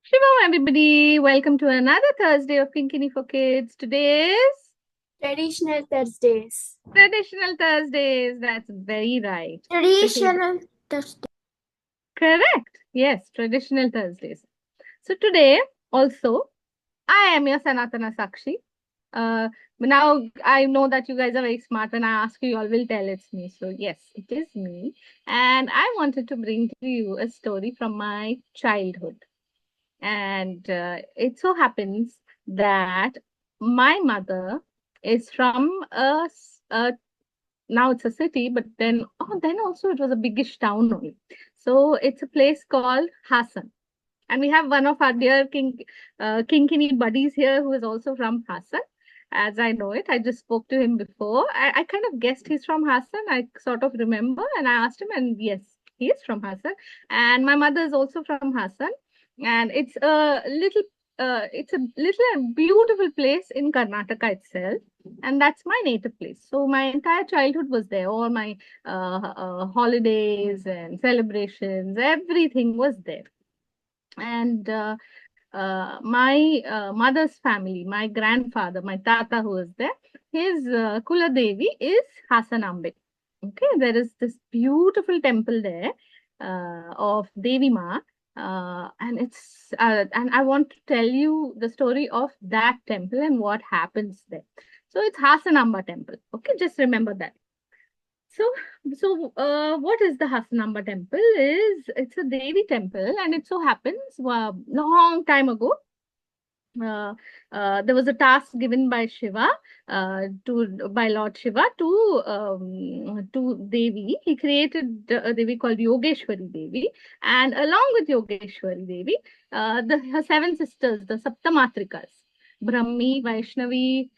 Shalom, everybody. Welcome to another Thursday of Kinkini for Kids. Today is Traditional Thursdays. Traditional Thursdays. That's very right. Traditional Thursdays. Correct. Yes, Traditional Thursdays. So today also, I am your Sanatana Sakshi. Uh, now I know that you guys are very smart. When I ask you, you all will tell it's me. So yes, it is me. And I wanted to bring to you a story from my childhood. And it so happens that my mother is from now it's a city, but then also it was a biggish town only. So it's a place called Hassan. And we have one of our dear Kinkini buddies here who is also from Hassan. As I know it, I just spoke to him before. I kind of guessed he's from Hassan. I sort of remember, and I asked him, and yes, he is from Hassan. And my mother is also from Hassan, and it's a little and beautiful place in Karnataka itself, and that's my native place. So my entire childhood was there. All my holidays and celebrations, everything was there. And my mother's family, my grandfather, my tata who was there, his Kula Devi is Hasanambe. Okay, there is this beautiful temple there of Devi Ma. And I want to tell you the story of that temple and what happens there. So it's Hasanamba temple. Okay, just remember that. So, what is the Hasanamba temple? It's a Devi temple, and it so happens long time ago, uh, there was a task given by Shiva, to by Lord Shiva to Devi. He created a Devi called Yogeshwari Devi, and along with Yogeshwari Devi, her seven sisters, the Saptamatrikas, Brahmi, Vaishnavi,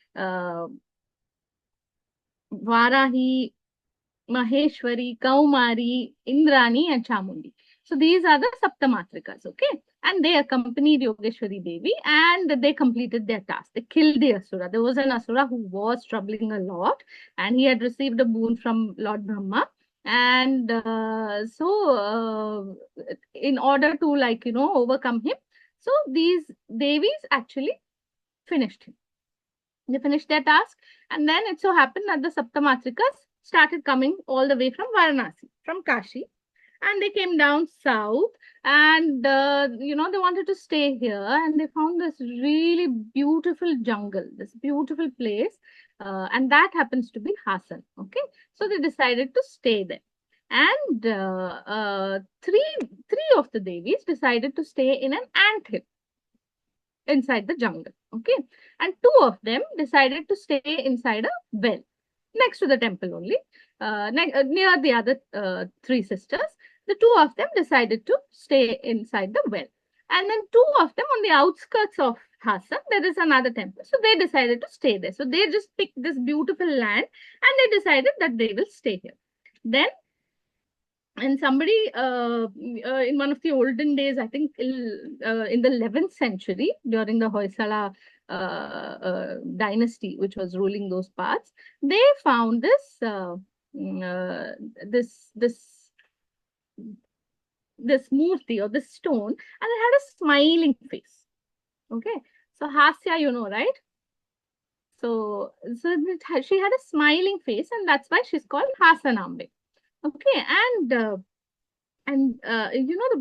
Varahi, Maheshwari, Kaumari, Indrani, and Chamundi. So these are the Saptamatrikas, okay? And they accompanied Yogeshwari Devi and they completed their task. They killed the Asura. There was an Asura who was troubling a lot and he had received a boon from Lord Brahma. And in order to, overcome him, so these Devis actually finished him. They finished their task, and then it so happened that the Saptamatrikas started coming all the way from Varanasi, from Kashi, and they came down south, and they wanted to stay here, and they found this really beautiful jungle, this beautiful place, and that happens to be Hassan. Okay, so they decided to stay there, and three of the Devis decided to stay in an ant hill inside the jungle. Okay. And two of them decided to stay inside a well next to the temple only, near the other three sisters. The two of them decided to stay inside the well. And then two of them on the outskirts of Hassan, there is another temple. So they decided to stay there. So they just picked this beautiful land and they decided that they will stay here. Then and somebody in one of the olden days, I think in the 11th century, during the Hoysala dynasty, which was ruling those parts, they found mm, uh, this this this murti or this stone, and it had a smiling face. Okay, so Hasya, right? She had a smiling face, and that's why she's called Hasanambe. Okay, and the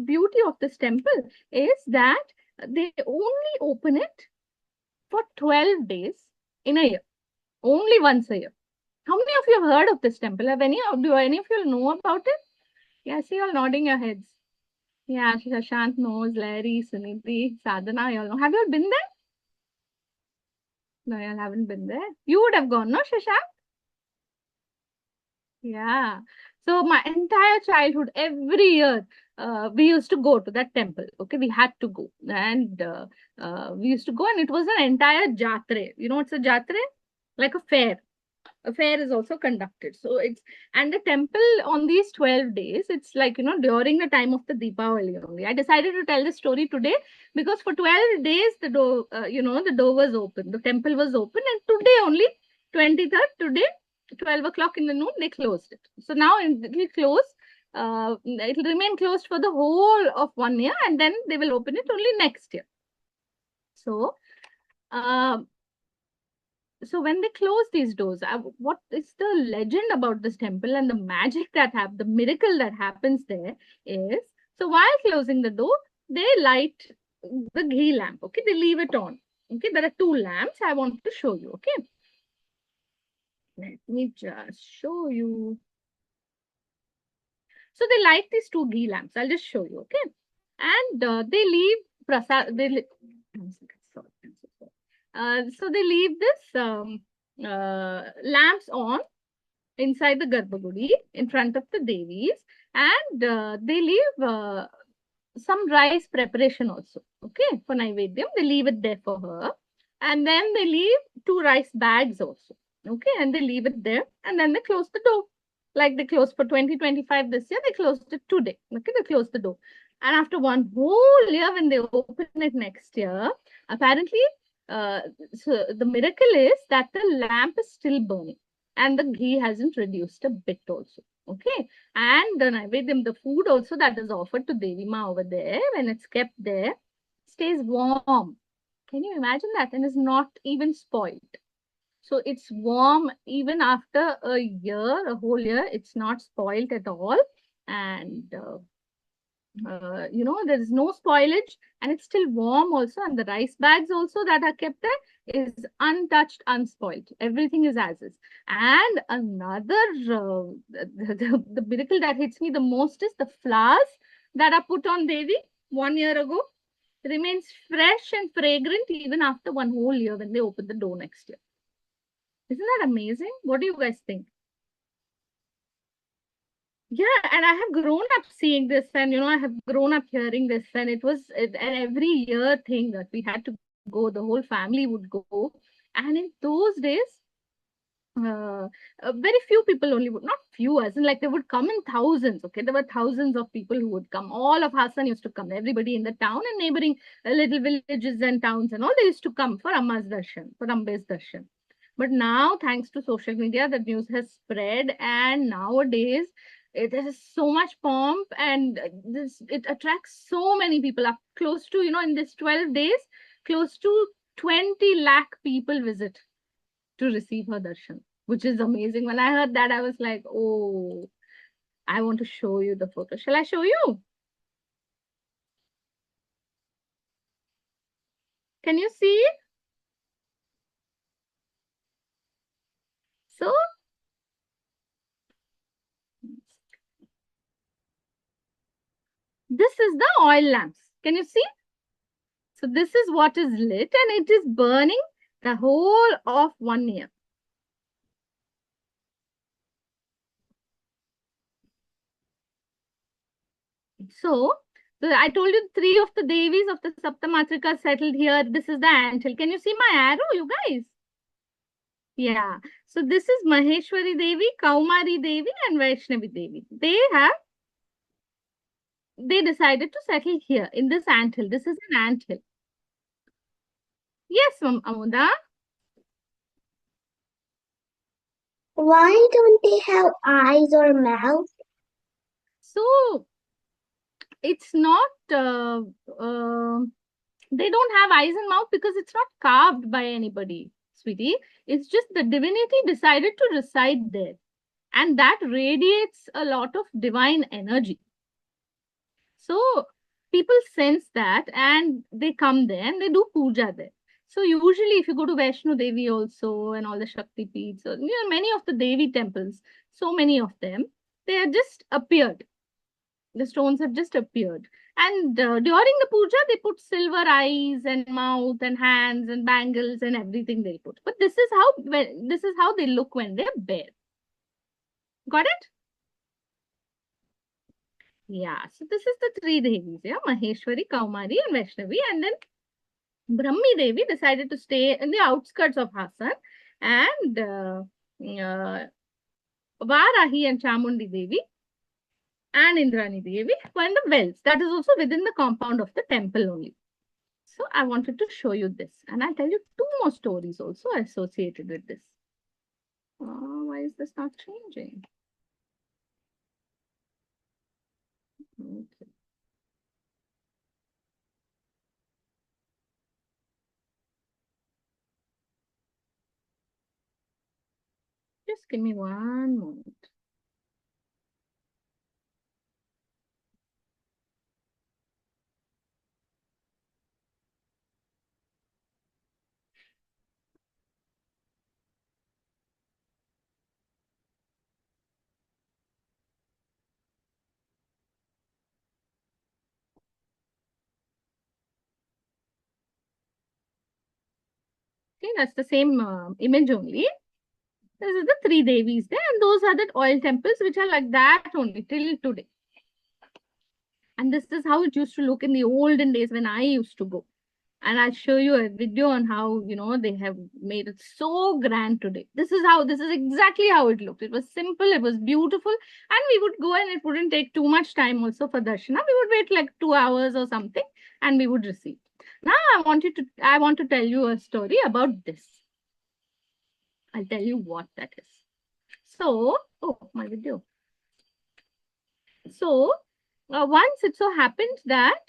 beauty of this temple is that they only open it for 12 days in a year, only once a year. How many of you have heard of this temple? Do any of you know about it? Yeah, see, you all nodding your heads. Yeah, Shashant knows, Larry, Suniti, Sadhana, you all know. Have you all been there? No, you all haven't been there. You would have gone, no, Shashant? Yeah. So my entire childhood, every year, we used to go to that temple. Okay, we had to go, and we used to go, and it was an entire jatre. You know what's a jatre? Like a fair. A fair is also conducted. So and the temple on these 12 days, it's like, during the time of the Deepavali only. I decided to tell this story today because for 12 days, the door was open. The temple was open, and today only, 23rd, today, 12 o'clock in the noon, they closed it. So now it will close it will remain closed for the whole of 1 year, and then they will open it only next year. So, uh, so when they close these doors, what is the legend about this temple and the magic that happens, the miracle that happens there is, so while closing the door, they light the ghee lamp. Okay, they leave it on. Okay, there are two lamps I want to show you. Okay, let me just show you. So they light these two ghee lamps. I'll just show you. Okay, and they leave prasad. One second, sorry, I'm so sorry. So they leave this lamps on inside the Garbhagudi in front of the Devis, and they leave some rice preparation also. Okay, for Naivedyam, they leave it there for her, and then they leave two rice bags also. Okay, and they leave it there, and then they close the door. Like they closed for 2025 this year, they closed it today. Okay, they closed the door. And after one whole year, when they open it next year, apparently, uh, so the miracle is that the lamp is still burning and the ghee hasn't reduced a bit also. Okay, and the Naivedyam, the food also that is offered to Devi Ma over there, when it's kept there, stays warm. Can you imagine that? And is not even spoiled. So it's warm even after a year, a whole year, it's not spoiled at all. And there is no spoilage, and it's still warm also. And the rice bags also that are kept there is untouched, unspoiled. Everything is as is. And another, the miracle that hits me the most is the flowers that are put on Devi 1 year ago remains fresh and fragrant even after one whole year when they open the door next year. Isn't that amazing? What do you guys think? Yeah, and I have grown up seeing this, and I have grown up hearing this, and it was an every year thing that we had to go. The whole family would go, and in those days, very few people only would, not few, as in like they would come in thousands. Okay, there were thousands of people who would come. All of Hassan used to come. Everybody in the town and neighboring little villages and towns and all, they used to come for Amma's darshan, for Ambe's darshan. But now, thanks to social media, the news has spread, and nowadays there is so much pomp, and it attracts so many people. Up close to, in this 12 days, close to 20 lakh people visit to receive her darshan, which is amazing. When I heard that, I was like, oh, I want to show you the photo. Shall I show you? Can you see it? So, this is the oil lamps. Can you see? So, this is what is lit, and it is burning the whole of 1 year. So I told you three of the Devis of the Saptamatrika settled here. This is the anthill. Can you see my arrow, you guys? Yeah. So this is Maheshwari Devi, Kaumari Devi, and Vaishnavi Devi. They decided to settle here in this anthill. This is an anthill. Yes, Amuda. Why don't they have eyes or mouth? So it's not they don't have eyes and mouth because it's not carved by anybody, sweetie. It's just the divinity decided to reside there, and that radiates a lot of divine energy. So people sense that, and they come there and they do puja there. So usually if you go to Vaishno Devi also, and all the Shakti Peeths, or many of the Devi temples, so many of them, they have just appeared. The stones have just appeared. And during the puja, they put silver eyes and mouth and hands and bangles and everything they put. But this is how they look when they're bare. Got it? Yeah. So this is the three Devis, yeah, Maheshwari, Kaumari, and Vaishnavi. And then Brahmi Devi decided to stay in the outskirts of Hassan, and Varahi and Chamundi Devi and Indrani Devi were in the wells. That is also within the compound of the temple only. So I wanted to show you this, and I'll tell you two more stories also associated with this. Why is this not changing? Just give me one moment. Okay, that's the same image only. This is the three Devis there, and those are the oil temples which are like that only till today. And this is how it used to look in the olden days when I used to go. And I'll show you a video on how, they have made it so grand today. This is exactly how it looked. It was simple, it was beautiful, and we would go and it wouldn't take too much time also for darshana. We would wait like 2 hours or something and we would receive. Now I want to tell you a story about this. I'll tell you what that is. So, oh, my video. So, once it so happened that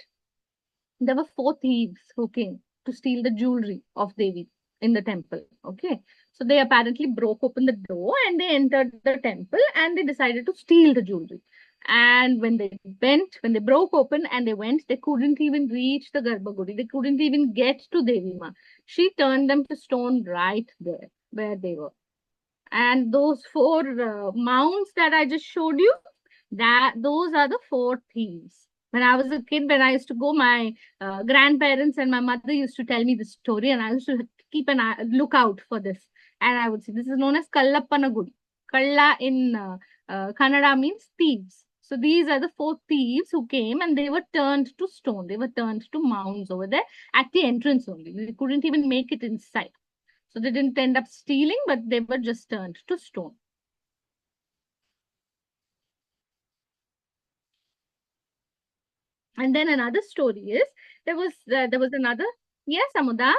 there were four thieves who came to steal the jewelry of Devi in the temple. Okay. So they apparently broke open the door and they entered the temple and they decided to steal the jewelry. And when they broke open and they went, they couldn't even reach the Garbhagudi. They couldn't even get to Devi Ma. She turned them to stone right there where they were. And those four mounds that I just showed you, those are the four thieves. When I was a kid, when I used to go, my grandparents and my mother used to tell me the story, and I used to keep an eye, look out for this. And I would say this is known as Kallappana Gudi. Kalla in Kannada means thieves. So these are the four thieves who came and they were turned to stone. They were turned to mounds over there at the entrance only. They couldn't even make it inside. So they didn't end up stealing, but they were just turned to stone. And then another story is there was another. Yes, Amuda.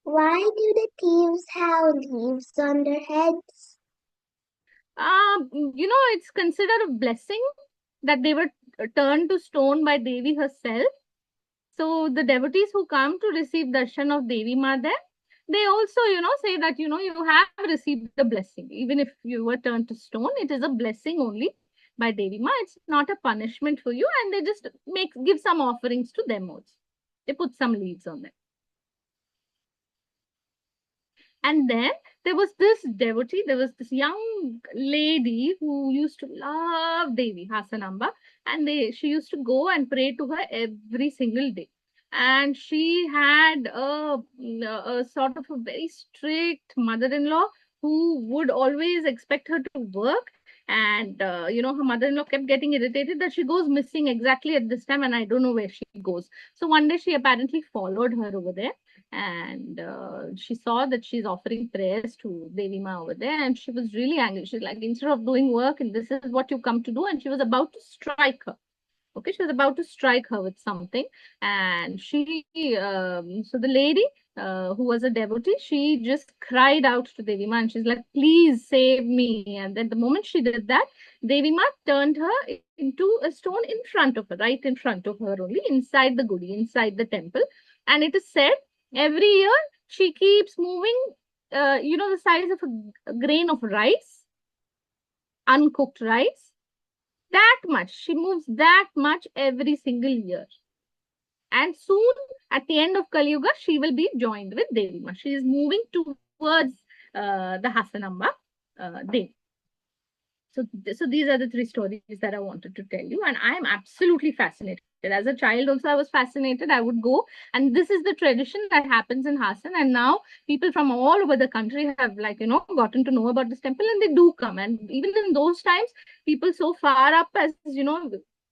Why do the thieves have leaves on their heads? It's considered a blessing that they were turned to stone by Devi herself. So the devotees who come to receive darshan of Devi Ma there, they also, say that, you have received the blessing. Even if you were turned to stone, it is a blessing only by Devi Ma. It's not a punishment for you. And they just give some offerings to them also. They put some leaves on them. And then there was this devotee, there was this young lady who used to love Devi Hasanamba, and she used to go and pray to her every single day. And she had a sort of a very strict mother-in-law who would always expect her to work. And her mother-in-law kept getting irritated that she goes missing exactly at this time, and I don't know where she goes. So one day she apparently followed her over there, and she saw that she's offering prayers to Devi Ma over there, and she was really angry. She's like, instead of doing work, and this is what you come to do, and she was about to strike her. Okay, she was about to strike her with something, and so the lady who was a devotee, she just cried out to Devi Ma, and she's like, please save me. And then the moment she did that, Devi Ma turned her into a stone in front of her, right in front of her, only inside the gudi, inside the temple. And it is said every year she keeps moving, the size of a grain of rice, uncooked rice, that much. She moves that much every single year. And soon, at the end of Kali Yuga, she will be joined with Devi Ma. She is moving towards the Hasanamba Devi. So these are the three stories that I wanted to tell you, and I am absolutely fascinated. As a child, also I was fascinated. I would go, and this is the tradition that happens in Hassan. And now people from all over the country have, gotten to know about this temple, and they do come. And even in those times, people so far up as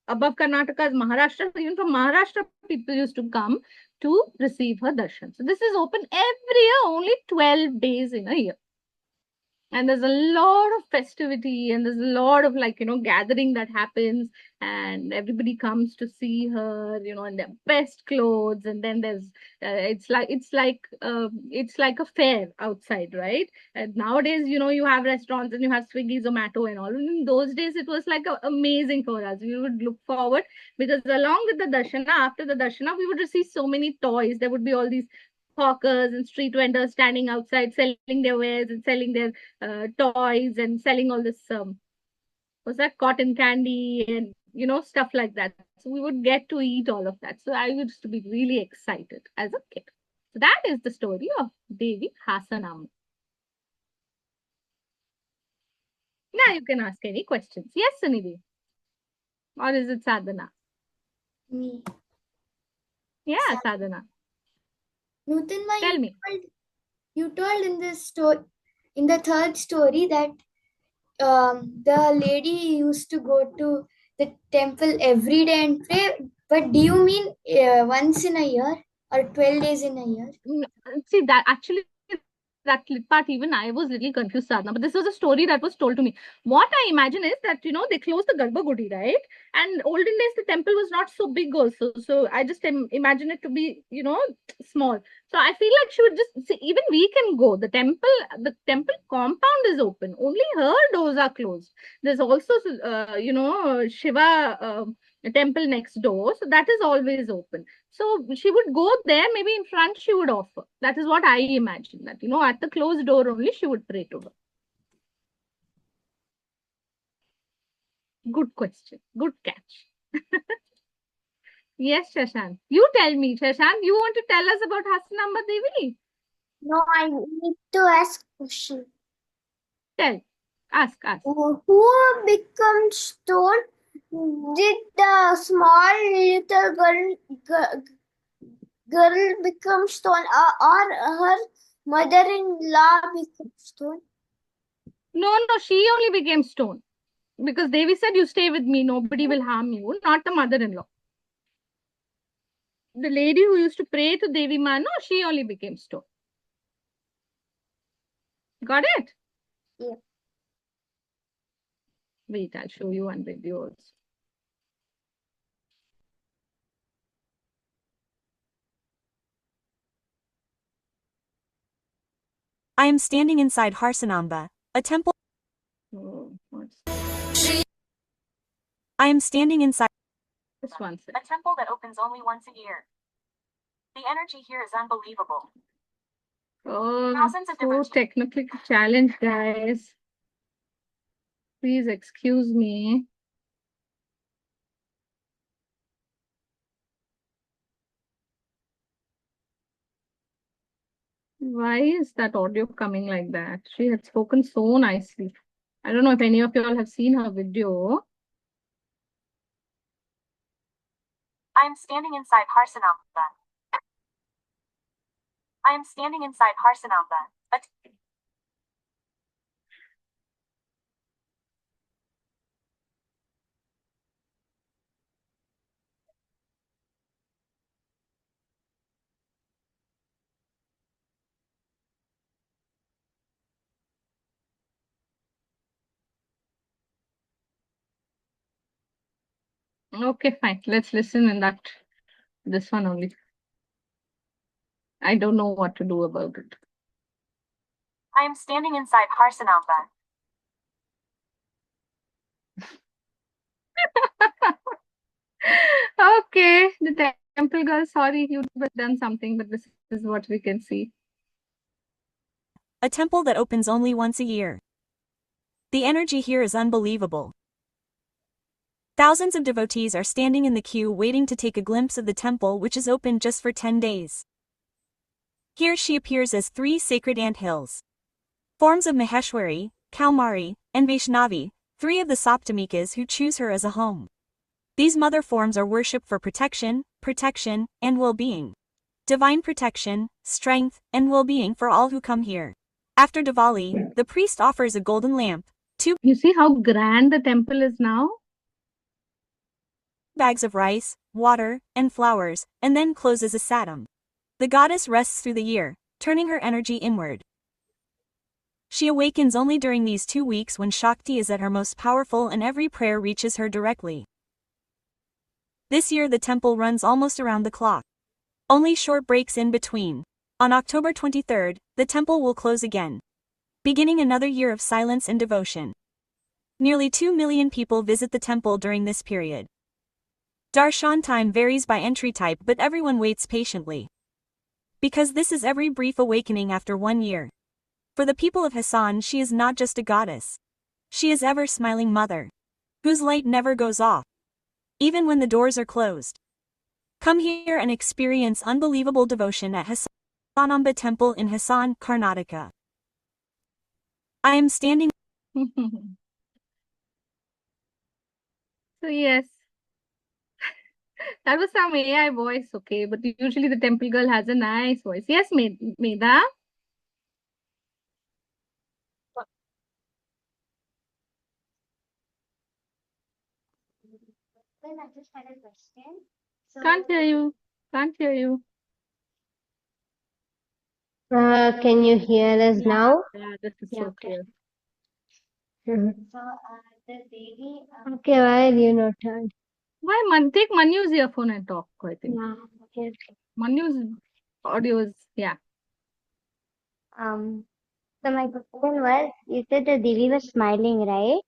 above Karnataka's Maharashtra, even from Maharashtra, people used to come to receive her darshan. So this is open every year, only 12 days in a year. And there's a lot of festivity and there's a lot of gathering that happens, and everybody comes to see her, in their best clothes. And then there's it's like a fair outside, right? And nowadays, you have restaurants and you have Swiggy, Zomato and all. And in those days it was like amazing for us. We would look forward, because along with the darshana, after the darshana, we would receive so many toys. There would be all these hawkers and street vendors standing outside selling their wares and selling their toys and selling all this was that cotton candy and stuff like that. So we would get to eat all of that. So I used to be really excited as a kid. So that is the story of Devi Hasanam. Now you can ask any questions. Yes, Sunidhi. Or is it Sadhana? Me. Yeah, Sadhana. Nutanma, Tell me. you told in this story, in the third story, that the lady used to go to the temple every day and pray. But do you mean once in a year or 12 days in a year? See, that actually, that part, even I was little confused, Sadhana. But this was a story that was told to me. What I imagine is that, they closed the Garbhagudi, right? And olden days, the temple was not so big also. So I just imagine it to be, small. So I feel like she would just see, even we can go. The temple compound is open. Only her doors are closed. There's also, Shiva temple next door. So that is always open. So she would go there, maybe in front she would offer. That is what I imagine. That, at the closed door only she would pray to her. Good question. Good catch. Yes, Shashank. You tell me, Shashank, you want to tell us about Hasanamba Devi? No, I need to ask question. Tell. Ask. Who becomes stone? Did the small little girl become stone, or her mother-in-law become stone? No, she only became stone. Because Devi said, you stay with me, nobody will harm you, not the mother-in-law. The lady who used to pray to Devi Ma, no, she only became stone. Got it? Yeah. Wait, I'll show you one video also. I am standing inside Harsanamba, a temple. Oh, I am standing inside this one. a temple that opens only once a year. The energy here is unbelievable. Oh, Thousands of so devotees. technically challenged, guys. Please excuse me. Why is that audio coming like that? She had spoken so nicely. I don't know if any of you all have seen her video. I am standing inside Harsanamba. I am standing inside Harsanamba, but Okay, fine. Let's listen in this one only. I don't know what to do about it. I am standing inside Harsanamba. Okay, the temple girl, sorry, you'd have done something, but this is what we can see. A temple that opens only once a year. The energy here is unbelievable. Thousands of devotees are standing in the queue waiting to take a glimpse of the temple, which is open just for 10 days. Here she appears as 3 sacred ant hills. Forms of Maheshwari, Kaumari, and Vaishnavi, 3 of the Saptamikas who choose her as a home. These mother forms are worshipped for protection, and well-being. Divine protection, strength, and well-being for all who come here. After Diwali, the priest offers a golden lamp, 2 You see how grand the temple is now? bags of rice, water, and flowers, and then closes a satam. The goddess rests through the year, turning her energy inward. She awakens only during these 2 weeks when Shakti is at her most powerful and every prayer reaches her directly. This year the temple runs almost around the clock. Only short breaks in between. On October 23rd, the temple will close again, beginning another year of silence and devotion. Nearly 2 million people visit the temple during this period. Darshan time varies by entry type, but everyone waits patiently. Because this is every brief awakening after 1 year. For the people of Hassan, she is not just a goddess. She is ever-smiling mother, whose light never goes off, even when the doors are closed. Come here and experience unbelievable devotion at Hassanamba Temple in Hassan, Karnataka. I am standing. So yes, that was some AI voice, okay, but usually the temple girl has a nice voice. Yes, Medha? Well, I just had a question. Can't hear you. Can't hear you. Can you hear us Yeah. now? Yeah, this is Yeah, so okay. clear. So the Devi. Okay, why are you not heard? Why take Manu's earphone and talk, I think. Yeah. Okay. Manu's audio is, yeah. So my question was, you said the Devi was smiling, right?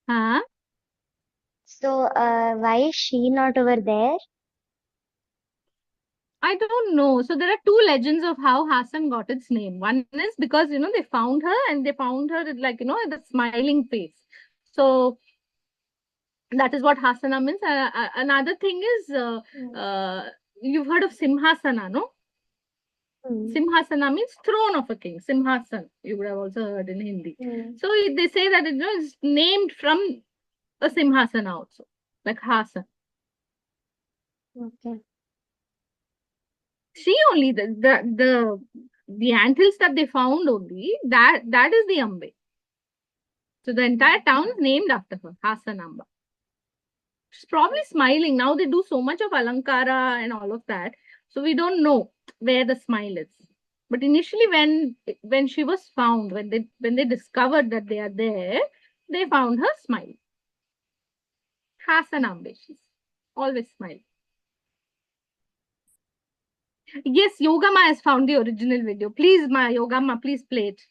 Huh? So, why is she not over there? I don't know. So there are two legends of how Hassan got its name. One is because, they found her and they found her with the smiling face. So that is what Hasana means. Another thing is, you've heard of Simhasana, no? Simhasana means throne of a king. Simhasan, you would have also heard in Hindi. So they say that it's named from a Simhasana also, like Hasan. Okay. She only the anthills that they found only that is the Ambe. So the entire town is named after her, Hasanamba. She's probably smiling. Now they do so much of Alankara and all of that. So we don't know where the smile is. But initially when she was found, when they discovered that they are there, they found her smiling. Hasanambe. She's always smiling. Yes, Yogama has found the original video. Please, my Yogama, please play it.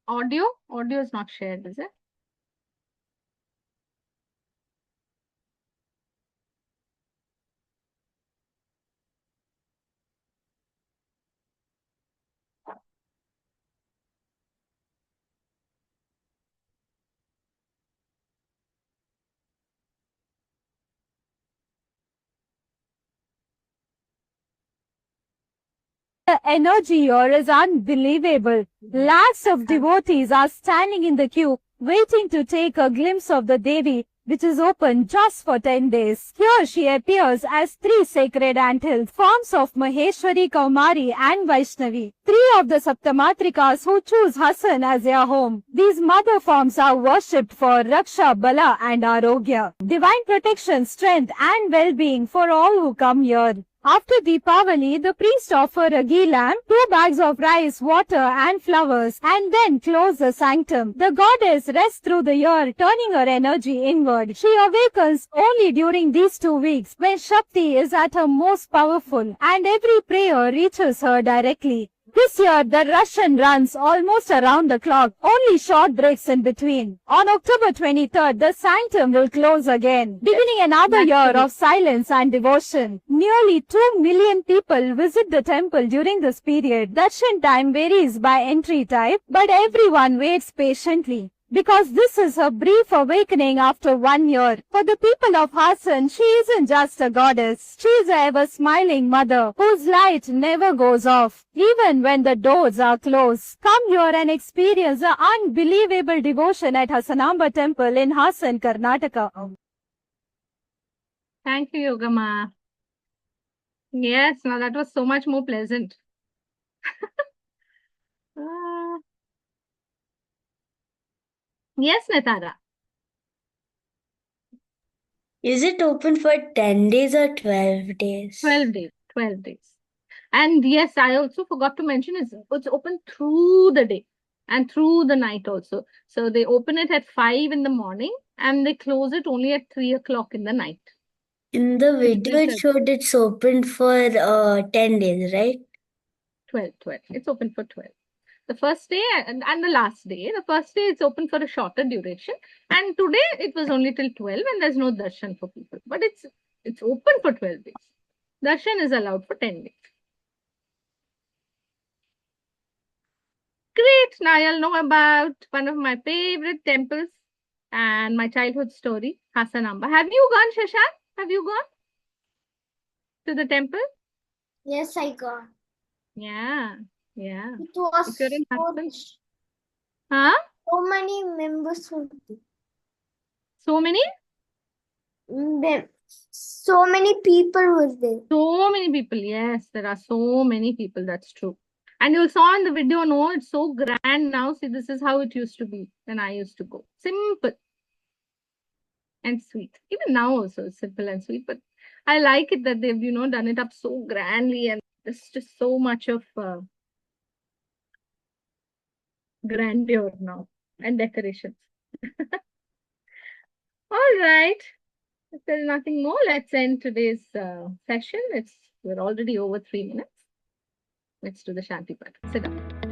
Audio is not shared, is it? The energy here is unbelievable. Lakhs of devotees are standing in the queue, waiting to take a glimpse of the Devi, which is open just for 10 days. Here she appears as three sacred anthills, forms of Maheshwari, Kaumari and Vaishnavi. Three of the Saptamatrikas who choose Hassan as their home. These mother forms are worshipped for Raksha, Bala and Arogya. Divine protection, strength and well-being for all who come here. After Deepavali, the priest offer a ghee lamp, 2 bags of rice, water and flowers, and then close the sanctum. The goddess rests through the year, turning her energy inward. She awakens only during these 2 weeks, when Shakti is at her most powerful, and every prayer reaches her directly. This year, the Russian runs almost around the clock, only short breaks in between. On October 23rd, the sanctum will close again, beginning another year of silence and devotion. Nearly 2 million people visit the temple during this period. Darshan time varies by entry type, but everyone waits patiently. Because this is a brief awakening after 1 year. For the people of Hassan, she isn't just a goddess. She is a ever-smiling mother whose light never goes off, even when the doors are closed. Come here and experience the unbelievable devotion at Hassanamba Temple in Hassan, Karnataka. Thank you, Yogama. Yes, now that was so much more pleasant. Yes, Netara. Is it open for 10 days or 12 days? 12 days. 12 days. And yes, I also forgot to mention it's open through the day and through the night also. So they open it at 5 in the morning and they close it only at 3 o'clock in the night. In the video, it showed it's open for 10 days, right? 12, 12. It's open for 12. The first day and the last day. The first day it's open for a shorter duration, and today it was only till 12, and there's no darshan for people. But it's open for 12 days. Darshan is allowed for 10 days. Great. Now you'll know about one of my favorite temples and my childhood story, Hasanamba. Have you gone, Shashank? Have you gone to the temple? Yes, I got. Yeah. Yeah. It was If you're in so Hassan. rich. Huh? So many members were there. So many? So many people were there. So many people. Yes, there are so many people. That's true. And you saw in the video, no, it's so grand now. See, this is how it used to be when I used to go. Simple and sweet. Even now also it's simple and sweet. But I like it that they've, done it up so grandly, and there's just so much of grandeur now and decorations. All right. If there's nothing more, let's end today's session. We're already over 3 minutes. Let's do the Shanti Path. Sit down.